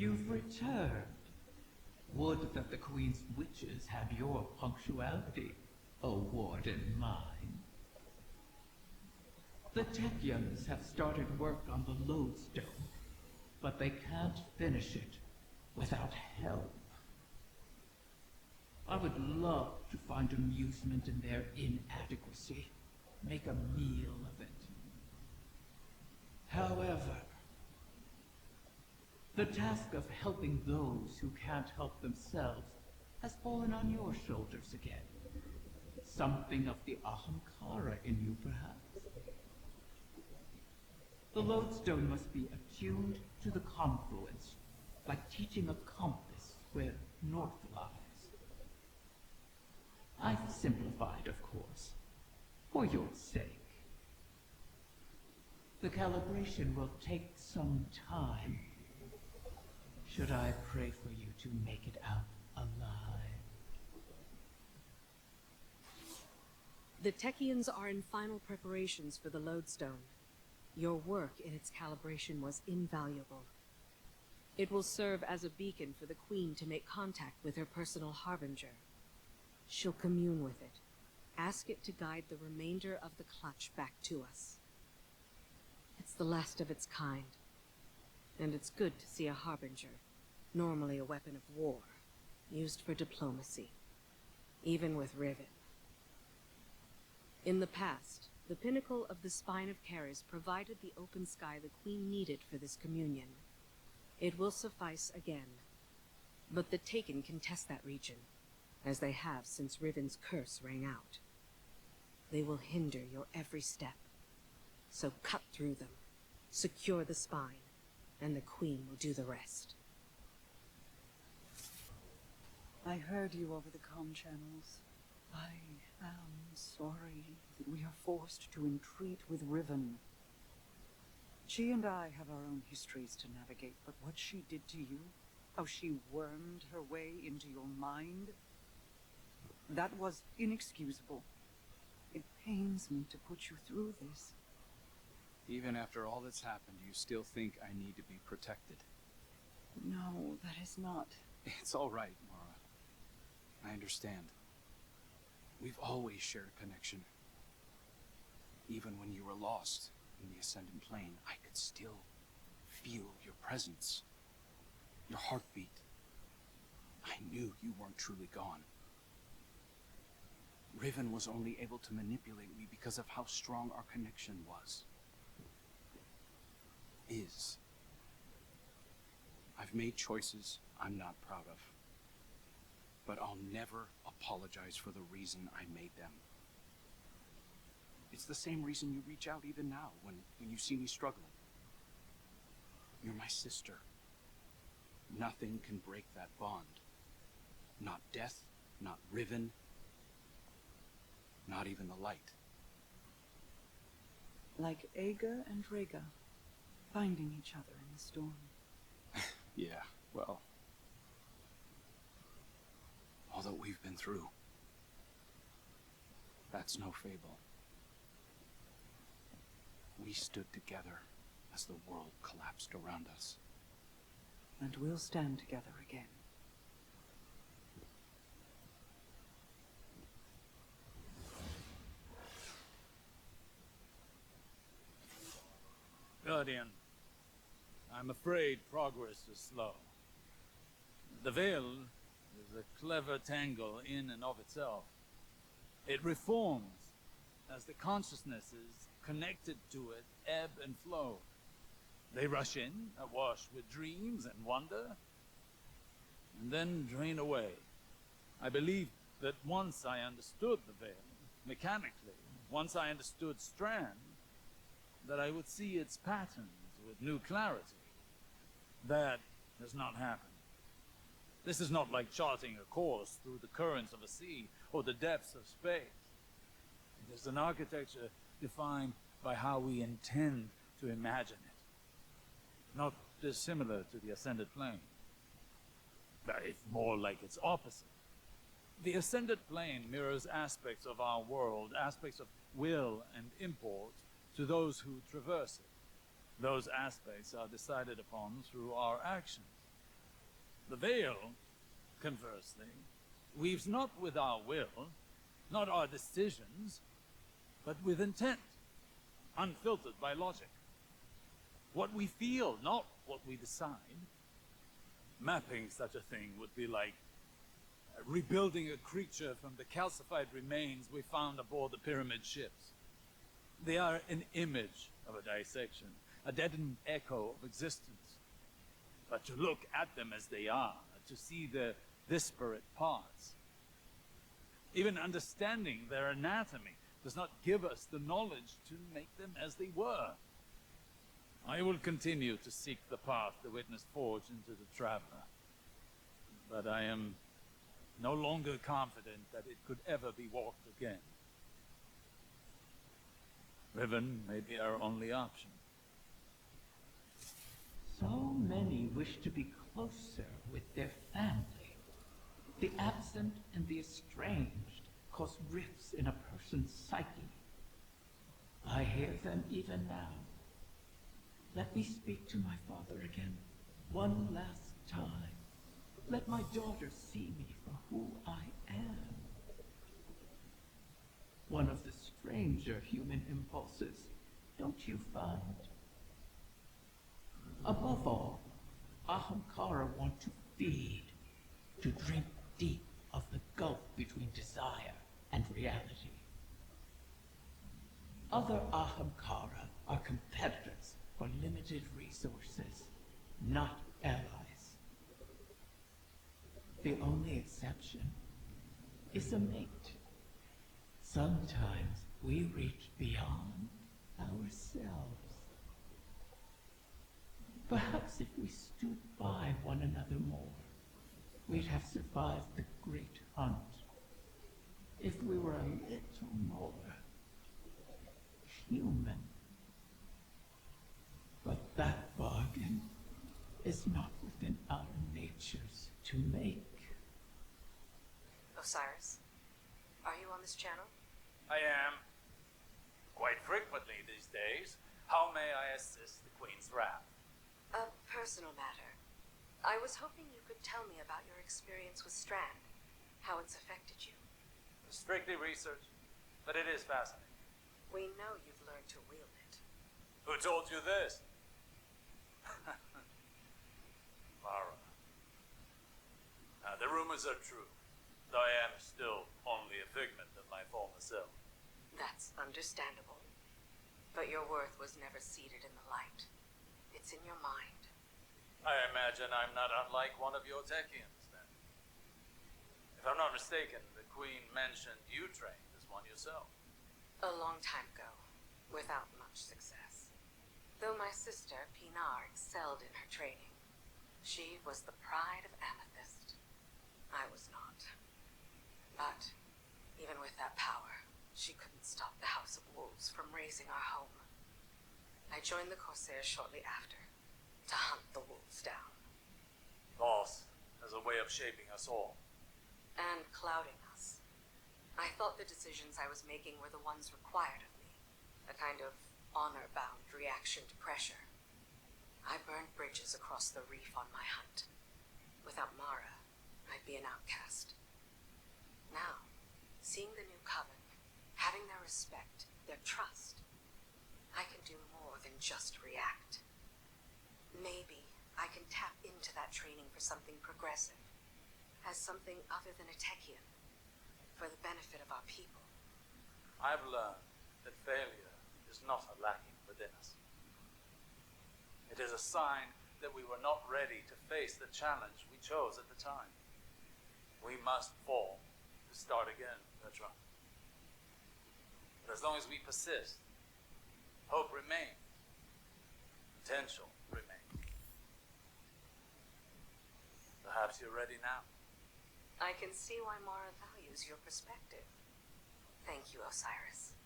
You've returned. Would that the Queen's witches had your punctuality, O Warden mine. The Techyans have started work on the Lodestone, but they can't finish it without help. I would love to find amusement in their inadequacy, make a meal of it. However, the task of helping those who can't help themselves has fallen on your shoulders again. Something of the Ahamkara in you, perhaps? The Lodestone must be attuned to the confluence, like teaching a compass where north lies. I've simplified, of course, for your sake. The calibration will take some time. Should I pray for you to make it out alive? The Techyans are in final preparations for the Lodestone. Your work in its calibration was invaluable. It will serve as a beacon for the Queen to make contact with her personal harbinger. She'll commune with it. Ask it to guide the remainder of the clutch back to us. It's the last of its kind. And it's good to see a harbinger, normally a weapon of war, used for diplomacy, even with Riven. In the past, the pinnacle of the Spine of Keres provided the open sky the Queen needed for this communion. It will suffice again. But the Taken can test that region, as they have since Riven's curse rang out. They will hinder your every step. So cut through them, secure the spine, and the Queen will do the rest. I heard you over the comm channels. I am sorry that we are forced to entreat with Riven. She and I have our own histories to navigate, but what she did to you, how she wormed her way into your mind, that was inexcusable. It pains me to put you through this. Even after all that's happened, you still think I need to be protected? No, that is not. It's all right, Mara. I understand. We've always shared a connection. Even when you were lost in the Ascendant Plane, I could still feel your presence. Your heartbeat. I knew you weren't truly gone. Riven was only able to manipulate me because of how strong our connection was. Is. I've made choices I'm not proud of. But I'll never apologize for the reason I made them. It's the same reason you reach out even now when you see me struggling. You're my sister. Nothing can break that bond. Not death, not Riven, not even the light. Like Aga and Rhaega, finding each other in the storm. Yeah, well, all that we've been through, that's no fable. We stood together as the world collapsed around us. And we'll stand together again. Guardian, I'm afraid progress is slow. The Veil is a clever tangle in and of itself. It reforms as the consciousnesses connected to it ebb and flow. They rush in, awash with dreams and wonder, and then drain away. I believe that once I understood the Veil, mechanically, once I understood Strand, that I would see its patterns with new clarity. That has not happened. This is not like charting a course through the currents of a sea or the depths of space. It is an architecture defined by how we intend to imagine it. Not dissimilar to the Ascended Plane. But it's more like its opposite. The Ascended Plane mirrors aspects of our world, aspects of will and import, to those who traverse it. Those aspects are decided upon through our actions. The Veil, conversely, weaves not with our will, not our decisions, but with intent, unfiltered by logic. What we feel, not what we decide. Mapping such a thing would be like rebuilding a creature from the calcified remains we found aboard the pyramid ships. They are an image of a dissection, a deadened echo of existence. But to look at them as they are, to see their disparate parts, even understanding their anatomy, does not give us the knowledge to make them as they were. I will continue to seek the path the witness forged into the Traveler, but I am no longer confident that it could ever be walked again. Riven may be our only option. So many wish to be closer with their family. The absent and the estranged cause rifts in a person's psyche. I hear them even now. Let me speak to my father again, one last time. Let my daughter see me for who I am. One of the stranger human impulses, don't you find? Above all, Ahamkara want to feed, to drink deep of the gulf between desire and reality. Other Ahamkara are competitors for limited resources, not allies. The only exception is a mate. Sometimes we reach beyond ourselves. Perhaps if we stood by one another more, we'd have survived the great hunt. If we were a little more human. But that bargain is not within our natures to make. Osiris, are you on this channel? I am. Quite frequently these days. How may I assist the Queen's wrath? A personal matter. I was hoping you could tell me about your experience with Strand, how it's affected you. Strictly research, but it is fascinating. We know you've learned to wield it. Who told you this? Mara. The rumors are true, though I am still only a figment of my former self. That's understandable. But your worth was never seated in the light. It's in your mind. I imagine I'm not unlike one of your Techians, then. If I'm not mistaken, the Queen mentioned you trained as one yourself. A long time ago, without much success. Though my sister, Pinar, excelled in her training. She was the pride of Amethyst. I was not. But, even with that power, she couldn't stop the House of Wolves from raising our home. I joined the Corsairs shortly after, to hunt the wolves down. Loss has a way of shaping us all. And clouding us. I thought the decisions I was making were the ones required of me. A kind of honor-bound reaction to pressure. I burned bridges across the reef on my hunt. Without Mara, I'd be an outcast. Now, seeing the new coven, having their respect, their trust, I can do more than just react. Maybe I can tap into that training for something progressive, as something other than a Techian, for the benefit of our people. I've learned that failure is not a lacking within us. It is a sign that we were not ready to face the challenge we chose at the time. We must fall to start again, Petra. But as long as we persist, hope remains. Potential remains. Perhaps you're ready now. I can see why Mara values your perspective. Thank you, Osiris.